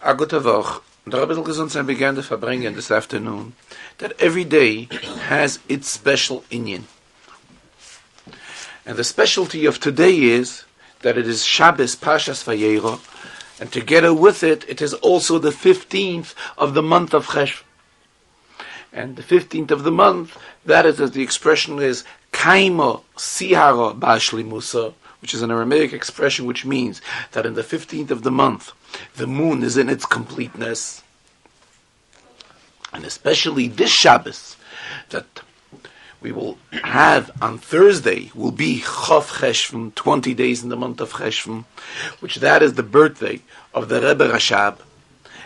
A gute Woche. The Rebbe Gesundheit began the Farbrengen this afternoon that every day has its special inyan. And the specialty of today is that it is Shabbos Pashas Vayera, and together with it, it is also the 15th of the month of Cheshvan. And the 15th of the month, that is, as the expression is, Kaimo Sihara Bashli Musa, which is an Aramaic expression which means that in the 15th of the month, the moon is in its completeness. And especially this Shabbos, that we will have on Thursday, will be Chof Cheshvan, 20 days in the month of Cheshvan, which that is the birthday of the Rebbe Rashab.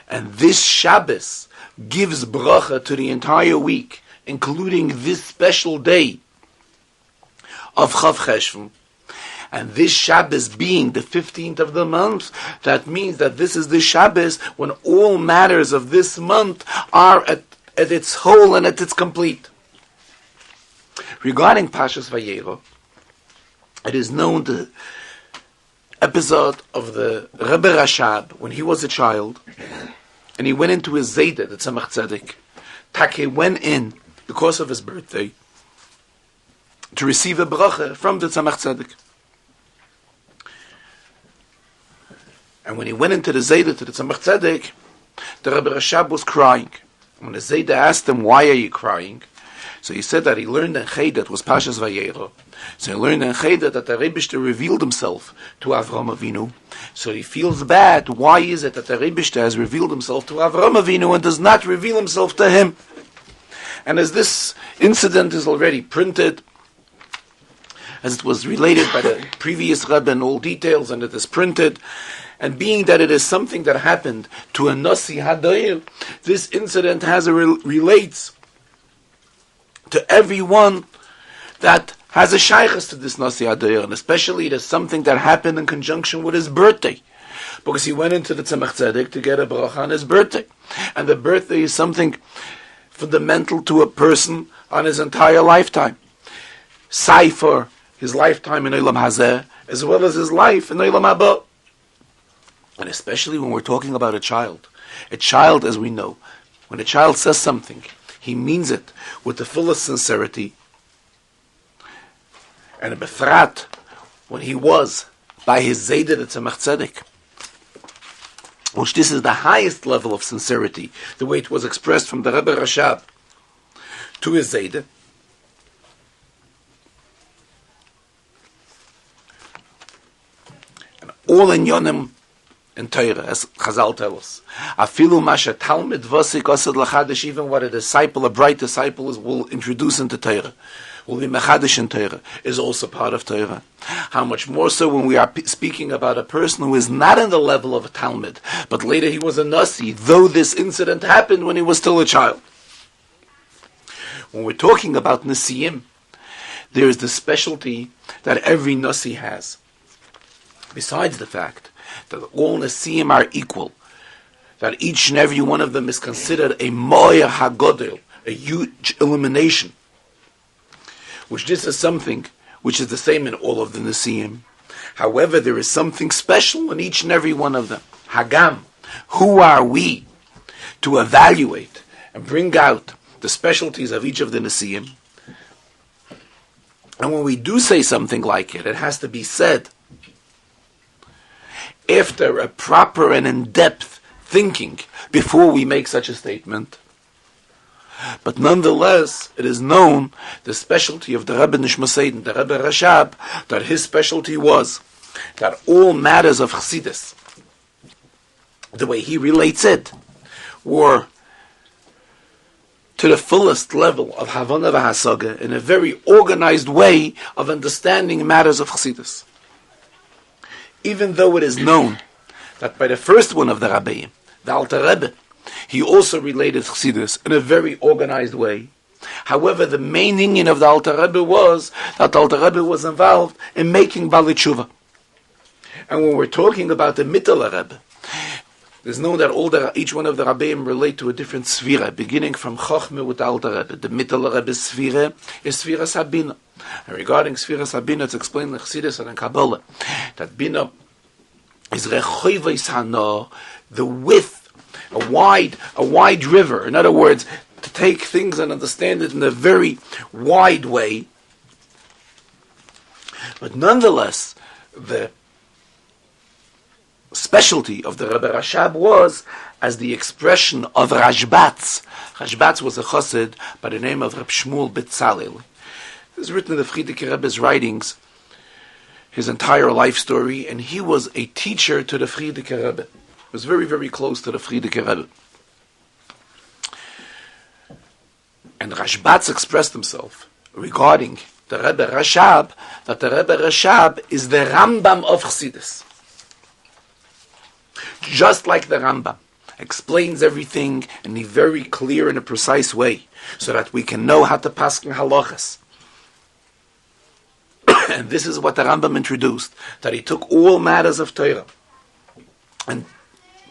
And this Shabbos gives bracha to the entire week, including this special day of Chof Cheshvan. And this Shabbos being the 15th of the month, that means that this is the Shabbos when all matters of this month are at its whole and at its complete. Regarding Pashas Vayera, it is known the episode of the Rebbe Rashab when he was a child, and he went into his Zayda, the Tzemach Tzedek. Take went in, because of his birthday, to receive a bracha from the Tzemach Tzedek. And when he went into the Zayda to the Tzemach Tzedek, the Rebbe Rashab was crying. When the Zayda asked him, why are you crying? So he said that he learned in Cheder, it was Pashas Vayera. So he learned in Cheder that the Rebbeishter revealed himself to Avraham Avinu. So he feels bad. Why is it that the Rebbeishter has revealed himself to Avraham Avinu and does not reveal himself to him? And as this incident is already printed, as it was related by the previous Rebbe in all details, and it is printed, and being that it is something that happened to a Nasi Hadoir, this incident relates to everyone that has a shaykhs to this Nasi Hadoir, and especially it is something that happened in conjunction with his birthday, because he went into the Tzemach Tzedek to get a bracha on his birthday, and the birthday is something fundamental to a person on his entire lifetime. Seifer, his lifetime in Olam Hazeh, as well as his life in Olam Haba. And especially when we're talking about a child, as we know, when a child says something, he means it with the fullest sincerity. And a befrat, when he was by his Zayda the Tzemach Tzedek, which this is the highest level of sincerity, the way it was expressed from the Rebbe Rashab to his Zayda. And all in Yonim in Torah, as Chazal tell us, afilu masha talmid vasik asad lachadish, even what a disciple, a bright disciple, will introduce into Torah, will be mechadish in Torah, is also part of Torah. How much more so when we are speaking about a person who is not in the level of a talmid, but later he was a nasi, though this incident happened when he was still a child. When we're talking about nasiim, there is the specialty that every nasi has. Besides the fact that all Nasiim are equal, that each and every one of them is considered a Moyer HaGodel, a huge illumination, which this is something which is the same in all of the Nasiim. However, there is something special in each and every one of them. Hagam, who are we to evaluate and bring out the specialties of each of the Nasiim? And when we do say something like it, it has to be said after a proper and in-depth thinking before we make such a statement. But nonetheless, it is known the specialty of the Rebbe Nishmaseiden, the Rebbe Rashab, that his specialty was that all matters of Chassidus, the way he relates it, were to the fullest level of Havana v'Hasaga, in a very organized way of understanding matters of Chassidus. Even though it is known that by the first one of the Rabbeim, the Alter Rebbe, he also related Chassidus in a very organized way. However, the main inyan of the Alter Rebbe was that the Alter Rebbe was involved in making Bali Tshuva. And when we're talking about the Mittler Rebbe, there's known that each one of the Rabbeim relate to a different Sphira, beginning from Chochmah with the Alter Rebbe. The Mittler Rebbe's Sphira is Sphira Sabina. And regarding Sphira Sabina, it's explained in Chassidus and in Kabbalah that Bina is Rechoivos Hana, the width wide river. In other words, to take things and understand it in a very wide way. But nonetheless, the specialty of the Rebbe Rashab was as the expression of Rashbatz. Rashbatz was a chassid by the name of Reb Shmuel Betzalel. This is written in the Frierdiker Rebbe's writings, his entire life story, and he was a teacher to the Frierdiker Rebbe. He was very, very close to the Frierdiker Rebbe. And Rashbatz expressed himself regarding the Rebbe Rashab, that the Rebbe Rashab is the Rambam of Chassidus. Just like the Rambam explains everything in a very clear and a precise way, so that we can know how to paskin halachas. And this is what the Rambam introduced, that he took all matters of Torah and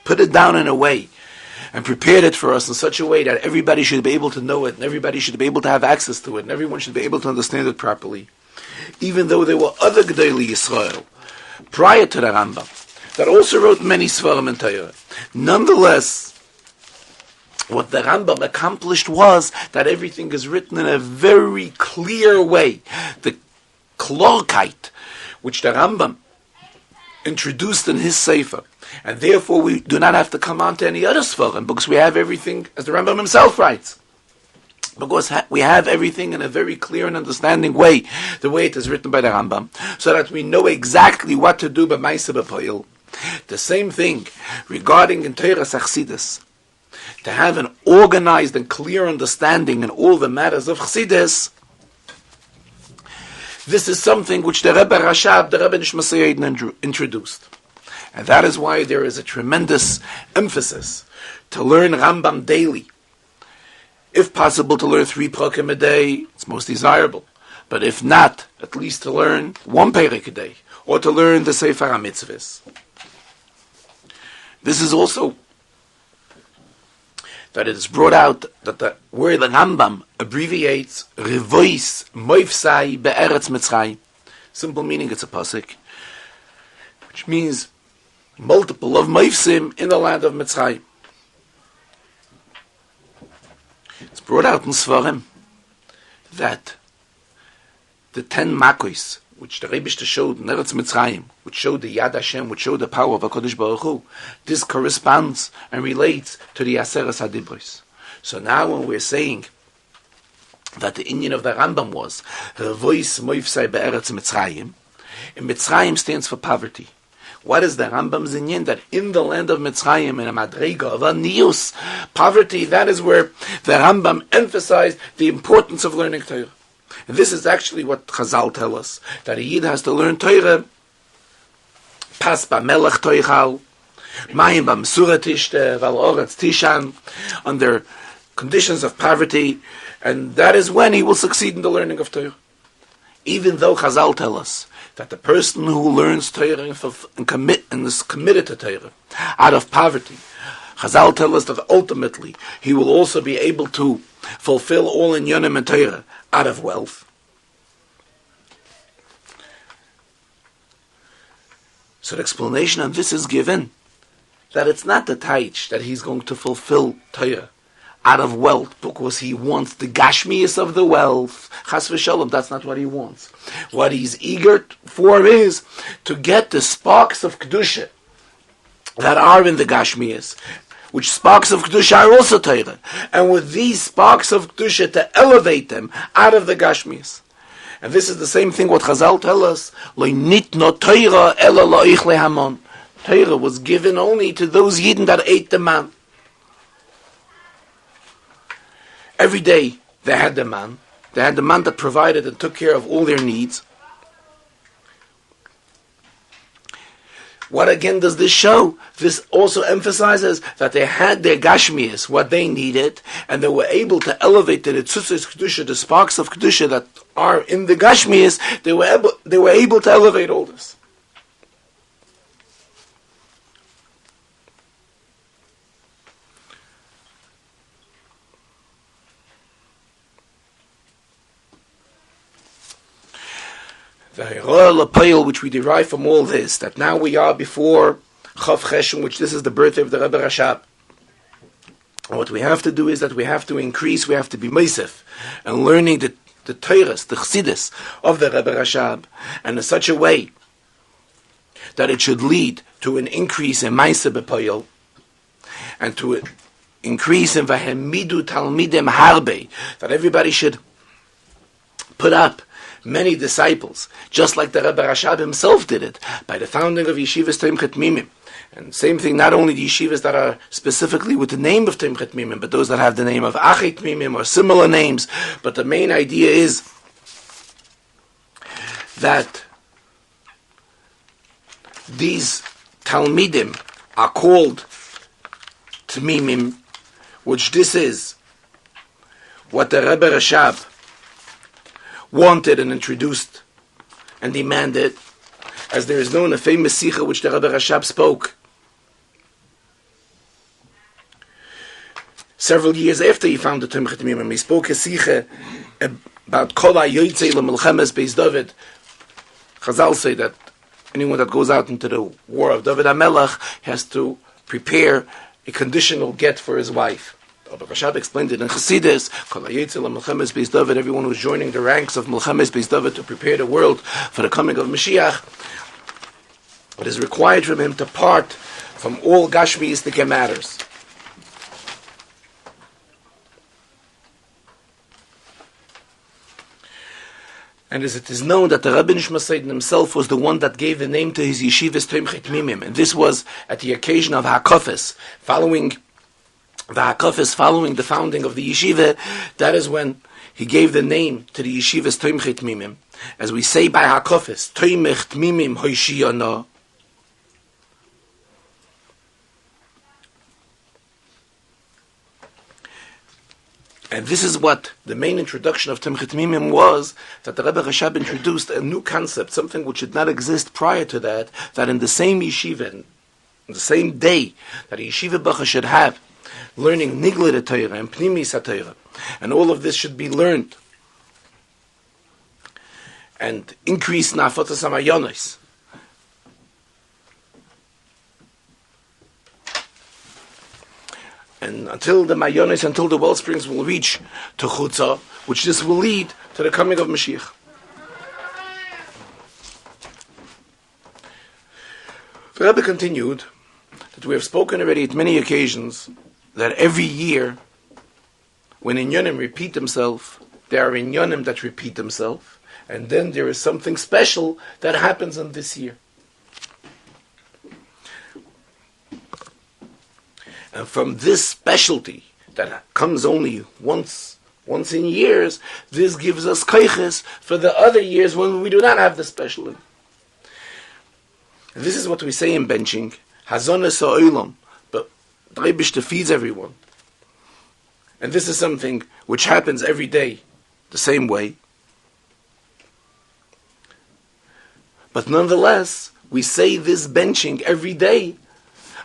put it down in a way and prepared it for us in such a way that everybody should be able to know it, and everybody should be able to have access to it, and everyone should be able to understand it properly. Even though there were other Gedolei Yisrael prior to the Rambam that also wrote many Svarim in Torah. Nonetheless, what the Rambam accomplished was that everything is written in a very clear way. The Klorkeit, which the Rambam introduced in his Sefer, and therefore we do not have to come on to any other Svarim, because we have everything, as the Rambam himself writes, because we have everything in a very clear and understanding way, the way it is written by the Rambam, so that we know exactly what to do by Maaseh B'Poel. The same thing regarding in Torah Chassidus, to have an organized and clear understanding in all the matters of Chassidus. This is something which the Rebbe Rashab, the Rebbe Nishmas Yedin introduced. And that is why there is a tremendous emphasis to learn Rambam daily. If possible, to learn 3 prakim a day, it's most desirable. But if not, at least to learn 1 perek a day, or to learn the Sefer HaMitzvahs. This is also that it is brought out that the word Rambam abbreviates Revois Moifsai Be'eretz Mitzrayim. Simple meaning, it's a pasuk, which means multiple of Moifsim in the land of Mitzrayim. It's brought out in Svarim that the 10 Makois, which the Rebishter showed in Eretz Mitzrayim, which showed the Yad Hashem, which showed the power of HaKadosh Baruch Hu, this corresponds and relates to the Aseres HaDibros. So now when we're saying that the Inyan of the Rambam was Revois Moifsai Be'eretz Mitzrayim, and Mitzrayim stands for poverty. What is the Rambam's Inyan? That in the land of Mitzrayim, in a Madrega of Anius, poverty, that is where the Rambam emphasized the importance of learning Torah. And this is actually what Chazal tell us, that a Yid has to learn Torah, pas ba melech toichal, mayim ba mesura tishte, val oretz tishan, under conditions of poverty, and that is when he will succeed in the learning of Torah. Even though Chazal tell us that the person who learns Torah and is committed to Torah out of poverty, Chazal tell us that ultimately he will also be able to fulfill all in Yonim and Torah out of wealth. So the explanation on this is given that it's not the taich that he's going to fulfill Torah out of wealth because he wants the gashmius of the wealth. Chas v'shalom, that's not what he wants. What he's eager for is to get the sparks of kedusha that are in the gashmius, which sparks of kedusha are also Torah, and with these sparks of kedusha to elevate them out of the gashmius. And this is the same thing what Chazal tell us: Lo nitno Torah ela lo'ich lehamon. Torah was given only to those Yidden that ate the man. Every day they had the man. They had the man that provided and took care of all their needs. What again does this show? This also emphasizes that they had their gashmias, what they needed, and they were able to elevate the tzutzis kedusha, the sparks of kedusha that are in the gashmias. They were able to elevate all this. The Hira L'Poel, which we derive from all this, that now we are before Chav Cheshvan, which this is the birthday of the Rebbe Rashab. And what we have to do is that we have to increase, we have to be meisef, and learning the Torahs, the Chassidus of the Rebbe Rashab, and in such a way that it should lead to an increase in Maaseh B'Poyel, and to an increase in Vahemidu Talmidim Harbe, that everybody should put up many disciples, just like the Rebbe Rashab himself did it, by the founding of Yeshivas Tomchet Mimim. And same thing, not only the yeshivas that are specifically with the name of Tomchet Mimim, but those that have the name of Achet Mimim or similar names. But the main idea is that these Talmidim are called Tmimim, which this is what the Rebbe Rashab wanted and introduced and demanded, as there is known a famous Sikha which the Rebbe Rashab spoke several years after he founded Tomchet Mimim. He spoke a Sikha about Kol HaYotzei L'Milchemes Beis David. Chazal say that anyone that goes out into the war of David HaMelech has to prepare a conditional get for his wife. Rabbi Rashab explained it in Chassidus, Kol HaYotzei L'Milchemes Beis David, everyone who's joining the ranks of Milchemes Beis David to prepare the world for the coming of Mashiach, it is required from him to part from all Gashmiistic matters. And as it is known that the Rabbi Nishma Seiden himself was the one that gave the name to his yeshivas Tomchet Mimim, and this was at the occasion of Hakofis, following the founding of the yeshiva. That is when he gave the name to the yeshivas Tomchet Mimim, as we say by Hakofis, Tomchet Mimim Hoshiyana. And this is what the main introduction of Tomchet Mimim was, that the Rebbe Rashab introduced a new concept, something which did not exist prior to that in the same yeshiva, in the same day, that a yeshiva bacha should have, learning Nigla Torah and Pnimis HaTorah, and all of this should be learned, and increase Nafotas HaMayonos. And until the Mayonis, until the well springs will reach to Chutzah, which this will lead to the coming of Mashiach. The Rebbe continued that we have spoken already at many occasions that every year, when Inyonim repeat themselves, there are Inyonim that repeat themselves, and then there is something special that happens in this year. And from this specialty that comes only once in years, this gives us koiches for the other years when we do not have the specialty. And this is what we say in benching, Hazonas ha'olam, but the Rebbe feeds everyone. And this is something which happens every day, the same way. But nonetheless, we say this benching every day.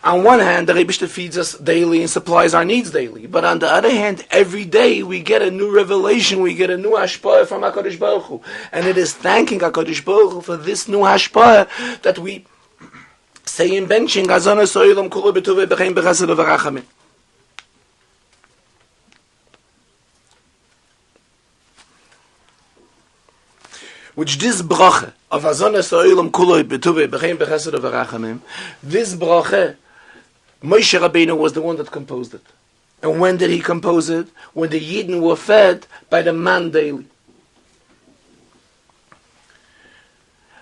On one hand, the Rebbe feeds us daily and supplies our needs daily. But on the other hand, every day we get a new revelation, we get a new hashpah from HaKadosh Baruch Hu. And it is thanking HaKadosh Baruch Hu for this new hashpah that we say in benching, Hazonas ha'olam kulo b'tovei b'chein b'chesed u'v'rachamim. Which this bracha of Hazonas ha'olam kulo b'tovei b'chein b'chesed u'v'rachamim, this bracha, Moshe Rabbeinu was the one that composed it. And when did he compose it? When the Yidden were fed by the man daily.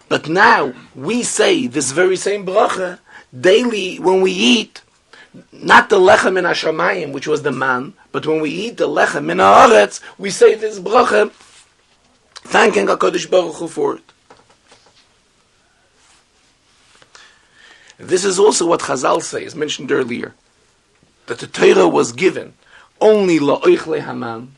But now, we say this very same bracha daily when we eat, not the lechem in Hashamayim, which was the man, but when we eat the lechem in Haaretz, we say this bracha, thanking HaKadosh Baruch Hu for it. This is also what Chazal say, as mentioned earlier, that the Torah was given only la'oichle haman.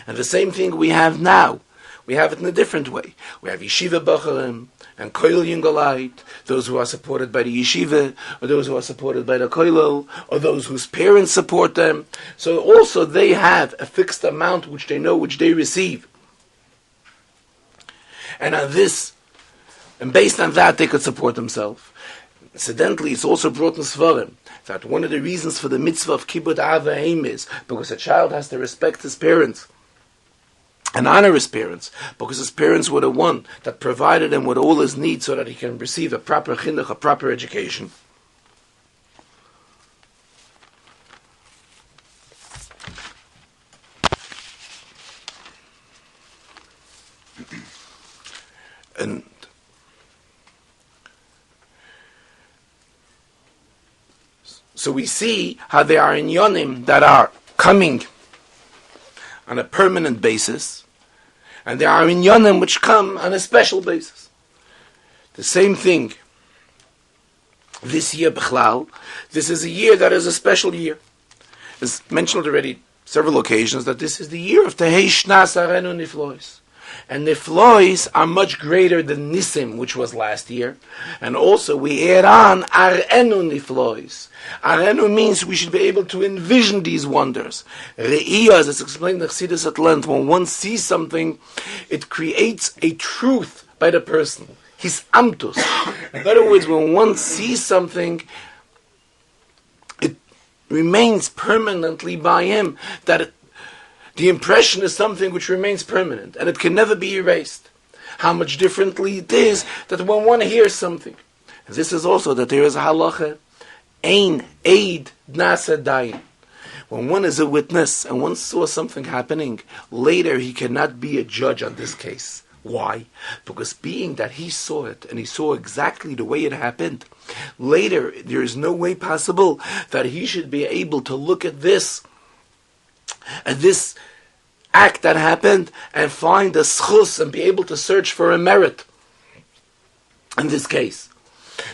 And the same thing we have now. We have it in a different way. We have yeshiva bacharim and koil yungalite, those who are supported by the yeshiva, or those who are supported by the koilel, or those whose parents support them. So also they have a fixed amount which they know, which they receive. And on this, and based on that, they could support themselves. Incidentally, it's also brought in Svarim that one of the reasons for the mitzvah of kibbud av v'hem is because a child has to respect his parents and honor his parents, because his parents were the one that provided him with all his needs so that he can receive a proper chinuch, a proper education. And so we see how there are inyanim that are coming on a permanent basis, and there are inyanim which come on a special basis. The same thing this year, B'chlal, this is a year that is a special year. As mentioned already several occasions, that this is the year of Tehei Shnas Arenu Niflois. And Niflois are much greater than Nisim, which was last year. And also we add on Arenu Niflois. Arenu means we should be able to envision these wonders. Re'iyah, as it's explained in Chassidus at length, when one sees something, it creates a truth by the person. His amtus. In other words, when one sees something, it remains permanently by him. The impression is something which remains permanent, and it can never be erased. How much differently it is that when one hears something. And this is also that there is a halacha, ein eid nasa dayin. When one is a witness and one saw something happening, later he cannot be a judge on this case. Why? Because being that he saw it, and he saw exactly the way it happened, later there is no way possible that he should be able to look at this act that happened and find a schus and be able to search for a merit in this case.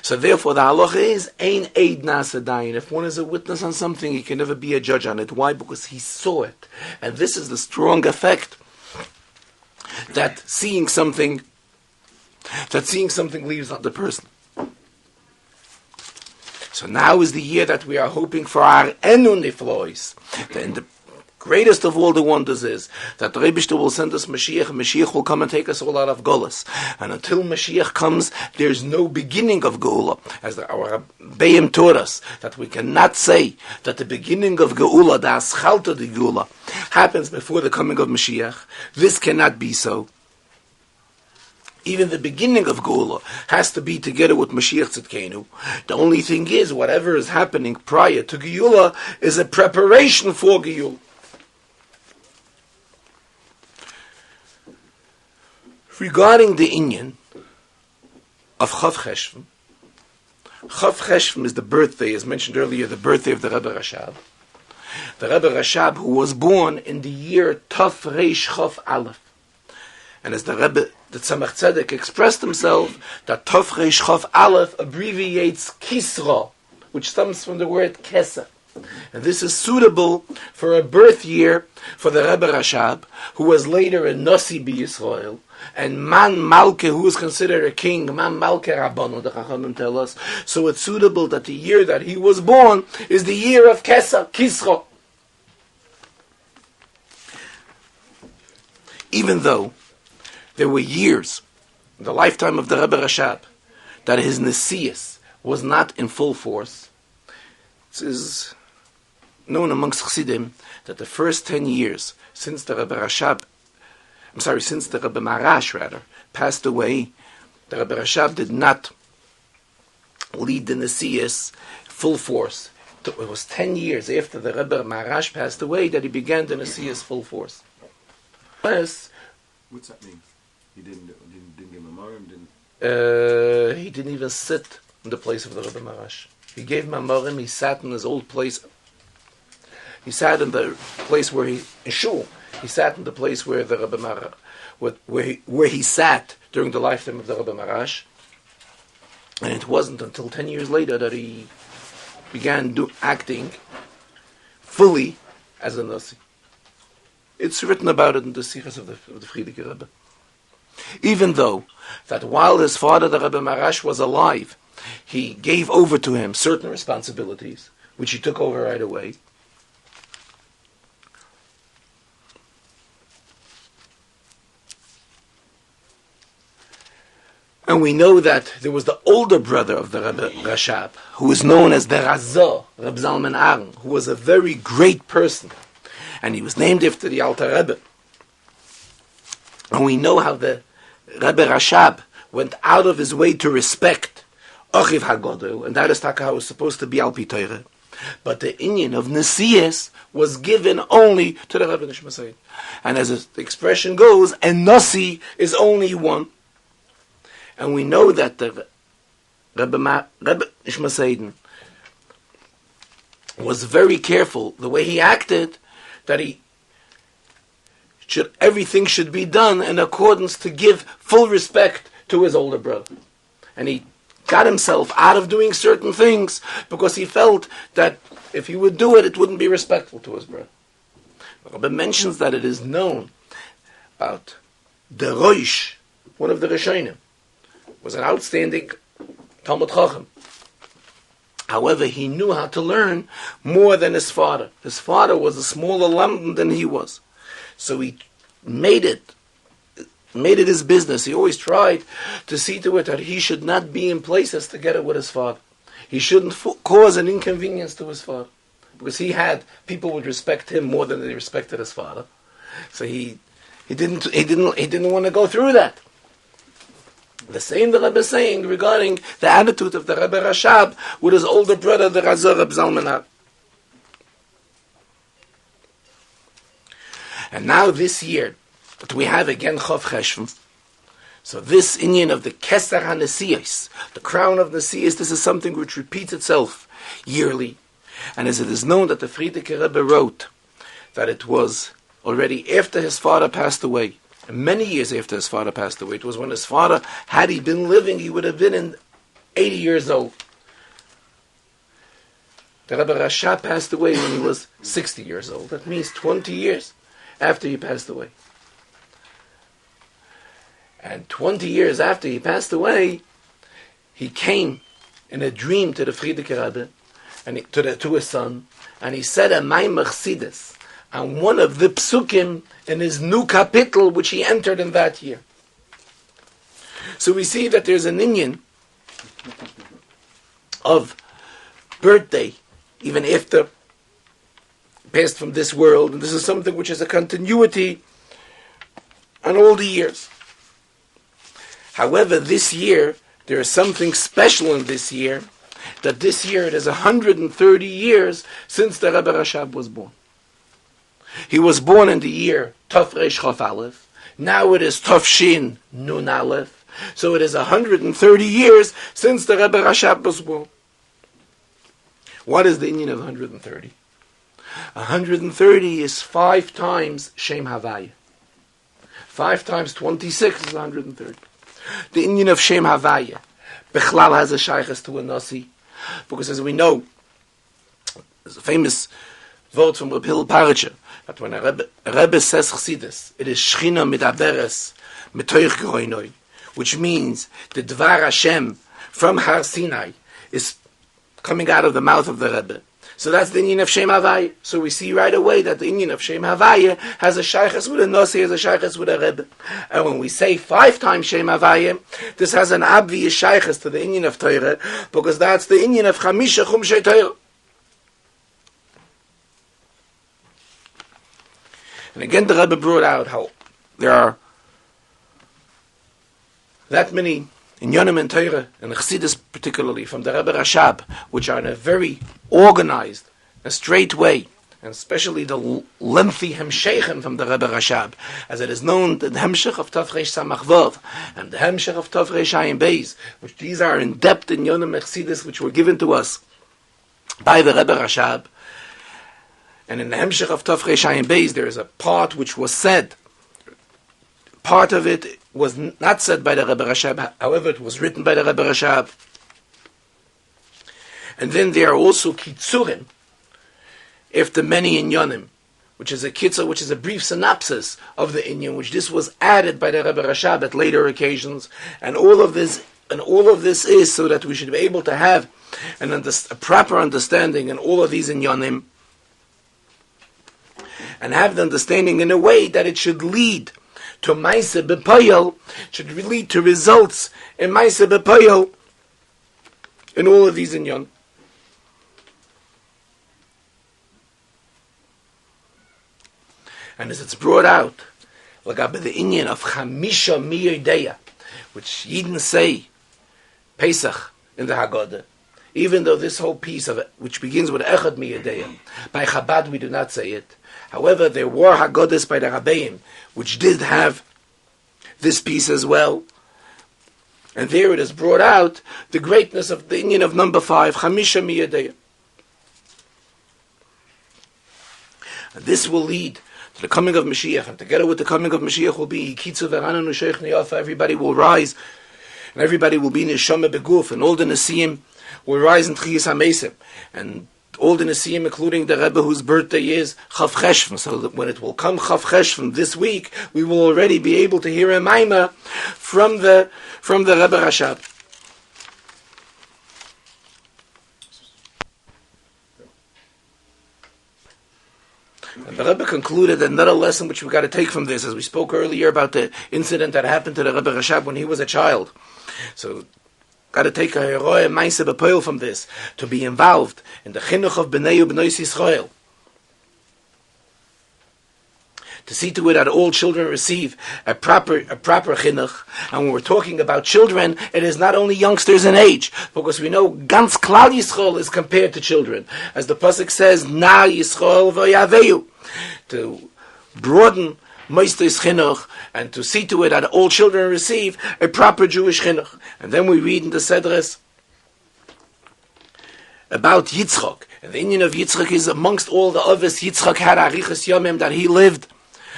So therefore the halacha is ein eid nasa dayin. If one is a witness on something, he can never be a judge on it. Why? Because he saw it. And this is the strong effect that seeing something leaves on the person. So now is the year that we are hoping for our enu niflois. Then the greatest of all the wonders is that the Rebbe will send us Mashiach, and Mashiach will come and take us all out of Golas. And until Mashiach comes, there's no beginning of Geula. As our Rebbeim taught us, that we cannot say that the beginning of Geula, the Aschalta de Geula, happens before the coming of Mashiach. This cannot be so. Even the beginning of Geula has to be together with Mashiach Tzidkenu. The only thing is, whatever is happening prior to Geula is a preparation for Geula. Regarding the inyan of Chav Cheshvan is the birthday, as mentioned earlier, the birthday of the Rebbe Rashab. The Rebbe Rashab, who was born in the year Taf Reish Chav Aleph. And as the Rebbe, the Tzemach Tzedek, expressed himself, that Taf Reish Chav Aleph abbreviates Kisra, which comes from the word Kesef. And this is suitable for a birth year for the Rebbe Rashab, who was later a Nasi B'Yisrael, and Man Malke, who is considered a king, Man Malke Rabbanu, the Chachamim tell us. So it's suitable that the year that he was born is the year of Kisra. Even though there were years in the lifetime of the Rebbe Rashab that his Nesias was not in full force, it is known amongst Chassidim that the first 10 years since the Rebbe Marash passed away, the Rebbe Rashab did not lead the Nesias full force. It was 10 years after the Rebbe Marash passed away that he began the Nesias full force. Yes. What's that mean? He didn't give Mamorim? He didn't even sit in the place of the Rebbe Marash. He gave Mamorim, he sat in his old place. He sat in the place where in Shul. He sat in the place where the Rebbe Marash, where he sat during the lifetime of the Rebbe Marash. And it wasn't until 10 years later that he began acting fully as a Nasi. It's written about it in the Sichas of the Friedrich Rebbe. Even though that while his father, the Rebbe Marash, was alive, he gave over to him certain responsibilities, which he took over right away. And we know that there was the older brother of the Rebbe Rashab, who was known as the Razah, Reb Zalman Aaron, who was a very great person. And he was named after the Alter Rebbe. And we know how the Rebbe Rashab went out of his way to respect Achiv HaGodel, and that is how it was supposed to be Al Pi Torah. But the inyan of Nesias was given only to the Rebbe Nishma Seid. And as the expression goes, and Nasi is only one. And we know that the Rebbe Nishma Seid was very careful the way he acted, that everything should be done in accordance to give full respect to his older brother. And he got himself out of doing certain things because he felt that if he would do it, it wouldn't be respectful to his brother. The Rebbe mentions that it is known about the Roish, one of the Rishonim, was an outstanding Talmud Chacham. However, he knew how to learn more than his father. His father was a smaller lamb than he was. So he made it his business. He always tried to see to it that he should not be in places together with his father. He shouldn't cause an inconvenience to his father, because he had people would respect him more than they respected his father. So he didn't want to go through that. The same the Rebbe is saying regarding the attitude of the Rebbe Rashab with his older brother, the Razor Reb Zalman Aaron. And now this year, but we have again Chav Cheshvan. So this inyan of the Keser HaNesiyos, the crown of Nesiyos, this is something which repeats itself yearly. And as it is known that the Frierdiker Rebbe wrote that it was already after his father passed away, and many years after his father passed away. It was when his father, had he been living, he would have been 80 years old. The Rebbe Rashab passed away when he was 60 years old. That means 20 years after he passed away. And 20 years after he passed away, he came in a dream to the Frierdiker Rebbe, and to his son, and he said a Maimach Chassidus on one of the psukim in his new kapitel which he entered in that year. So we see that there's an inyan of birthday even after passed from this world, and this is something which is a continuity on all the years. However, this year there is something special in this year, that this year it is 130 years since the Rebbe Rashab was born. He was born in the year Tov Reish Chof Aleph. Now it is Tov Shin Nun Aleph. So it is 130 years since the Rebbe Rashab was born. What is the inyan of 130? 130 is 5 times Shem Havaya. 5 times 26 is 130. The inyan of Shem Havaya, Bechlal has a shaykhs to a Nasi, because as we know, there's a famous word from Reb Hillel Parasha, that when a Rebbe says Chassidus, it is Shechina Midaberes Metoich Geroinoi, which means the Dvar Hashem from Har Sinai is coming out of the mouth of the Rebbe. So that's the inyan of Shem Havaya. So we see right away that the inyan of Shem Havaya has a shaykhs with a Nasi, has a shaykhs with a Rebbe. And when we say 5 times Shem Havaya, this has an obvious shaykhs to the inyan of Torah, because that's the inyan of Chamisha Chumshei Torah. And again, the Rebbe brought out how there are that many inyanim in Torah, and Chassidus particularly, from the Rebbe Rashab, which are in a very organized, a straight way, and especially the lengthy Hemsheichen from the Rebbe Rashab, as it is known, the Hemshech of Tov Reish Samach Vav, and the Hemshech of Tov Reish Ayin Beis, which these are in depth inyanim Chassidus, which were given to us by the Rebbe Rashab. And in the Hemshech of Tov Reish Ayin Beis, there is a part which was said. Part of it was not said by the Rebbe Rashab, however, it was written by the Rebbe Rashab. And then there are also kitzurim, after many inyanim, which is a kitzur, which is a brief synopsis of the inyan, which this was added by the Rebbe Rashab at later occasions. And all of this is so that we should be able to have a proper understanding in all of these inyanim, and have the understanding in a way that it should lead to Maisa B'Poyel, should lead to results in Maisa B'Poyel in all of these inyan. And as it's brought out, like by the inyan of Chamisha Miyodeya, which Yidden say, Pesach, in the Haggadah, even though this whole piece of it, which begins with Echad Miyodeya, by Chabad we do not say it. However, there were Haggadahs by the Rabbeim, which did have this piece as well. And there it is brought out, the greatness of the inyan of number 5, Chamisha Miyodeya. And this will lead to the coming of Mashiach, and together with the coming of Mashiach will be Kitzu V'Rananu Sheikh Niyafa. Everybody will rise, and everybody will be Neshama Beguf, and all the Nesiim will rise in Tchiyas HaMesim, and all the Nesiim, including the Rebbe whose birthday is Chav Cheshvan, so that when it will come Chav Cheshvan this week, we will already be able to hear a Maimah from the Rebbe Rashab. And the Rebbe concluded another lesson which we got to take from this, as we spoke earlier about the incident that happened to the Rebbe Rashab when he was a child. So, got to take a heroy Maisa B'Poel from this, to be involved in the chinuch of B'nei U'B'nois Yisrael, to see to it that all children receive a proper chinuch. And when we're talking about children, it is not only youngsters in age, because we know Gans Klal Yisrael is compared to children, as the pasuk says, Na Yisrael v'Yaveu, to broaden Moistos chinuch and to see to it that all children receive a proper Jewish chinuch. And then we read in the Sedres about Yitzchak, and the inyan of Yitzchak is amongst all the others. Yitzchak had Arichas Yomim, that he lived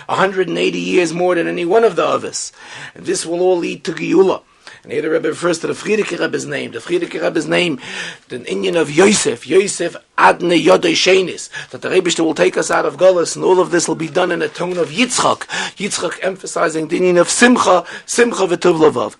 180 years more than any one of the others. And this will all lead to Geula. And here the Rebbe refers to the Frierdiker Rebbe's name. The Frierdiker Rebbe's name, the inyan of Yosef Adne Yodei Shenis, that the Rebbe will take us out of Golus, and all of this will be done in a tone of Yitzchak. Yitzchak emphasizing the inyan of Simcha v'Tov Lavav.